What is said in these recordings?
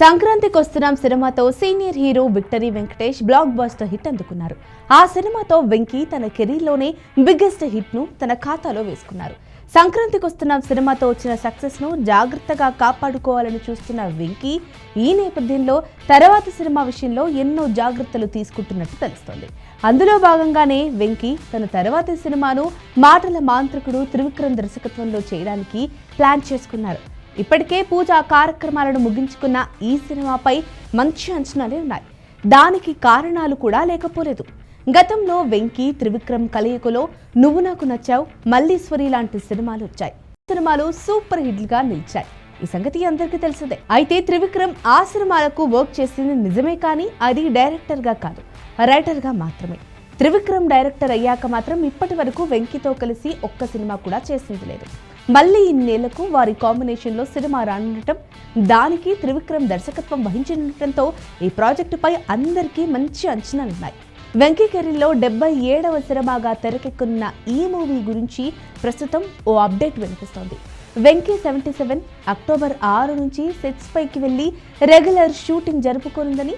సంక్రాంతికి వస్తున్నాం సినిమాతో senior hero victory Venkatesh block buster hit అందుకున్నారు. ఆ సినిమాతో వెంకీ తన కెరీర్లోనే బిగ్గెస్ట్ హిట్ ను తన ఖాతాలో వేసుకున్నారు. సంక్రాంతికి వస్తున్నాం సినిమాతో వచ్చిన సక్సెస్ ను జాగ్రత్తగా కాపాడుకోవాలని చూస్తున్న వెంకీ ఈ నేపథ్యంలో తర్వాత సినిమా విషయంలో ఎన్నో జాగ్రత్తలు తీసుకుంటున్నట్టు తెలుస్తోంది. అందులో భాగంగానే వెంకీ తన తర్వాతి సినిమాను మాటల మాంత్రికుడు త్రివిక్రమ్ దర్శకత్వంలో చేయడానికి ప్లాన్ చేసుకున్నారు. ఇప్పటికే పూజా కార్యక్రమాలను ముగించుకున్న ఈ సినిమాపై మంచి అంచనాలే ఉన్నాయి. దానికి కారణాలు కూడా లేకపోలేదు. గతంలో వెంకీ త్రివిక్రమ్ కలయికలో నువ్వు నాకు నచ్చావు, మల్లీశ్వరి లాంటి సినిమాలు వచ్చాయి. సినిమాలు సూపర్ హిట్లుగా నిలిచాయి. ఈ సంగతి అందరికీ తెలిసిందే. అయితే త్రివిక్రమ్ ఆ సినిమాలకు వర్క్ చేసింది నిజమే, కానీ అది డైరెక్టర్గా కాదు, రైటర్గా మాత్రమే. త్రివిక్రమ్ డైరెక్టర్ అయ్యాక మాత్రం ఇప్పటి వరకు వెంకీతో కలిసి ఒక్క సినిమా కూడా చేసింది లేదు. మళ్ళీ ఇన్నేళ్లకు వారి కాంబినేషన్లో సినిమా రానుండటం, దానికి త్రివిక్రమ్ దర్శకత్వం వహించడంతో ఈ ప్రాజెక్టుపై అందరికీ మంచి అంచనాలున్నాయి. వెంకీ కెరీర్లో 77వ సినిమాగా తెరకెక్కున్న ఈ మూవీ గురించి ప్రస్తుతం ఓ అప్డేట్ వినిపిస్తోంది. వెంకీ 77 అక్టోబర్ 6 నుంచి సెట్స్ పైకి వెళ్లి రెగ్యులర్ షూటింగ్ జరుపుకోనుందని,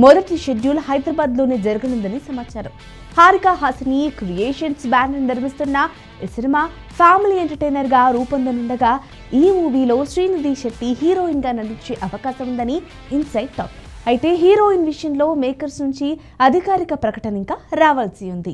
మొదటి షెడ్యూల్ హైదరాబాద్లోనే జరగనుందని సమాచారం. హారిక హాసిని క్రియేషన్స్ బ్యానర్ నిర్మిస్తున్న ఈ సినిమా ఫ్యామిలీ ఎంటర్టైనర్ గా రూపొందనుండగా ఈ మూవీలో శ్రీనిధి శెట్టి హీరోయిన్ గా నటించే అవకాశం ఉందని ఇన్సైడ్ టాక్. అయితే హీరోయిన్ విషయంలో మేకర్స్ నుంచి అధికారిక ప్రకటన ఇంకా రావాల్సి ఉంది.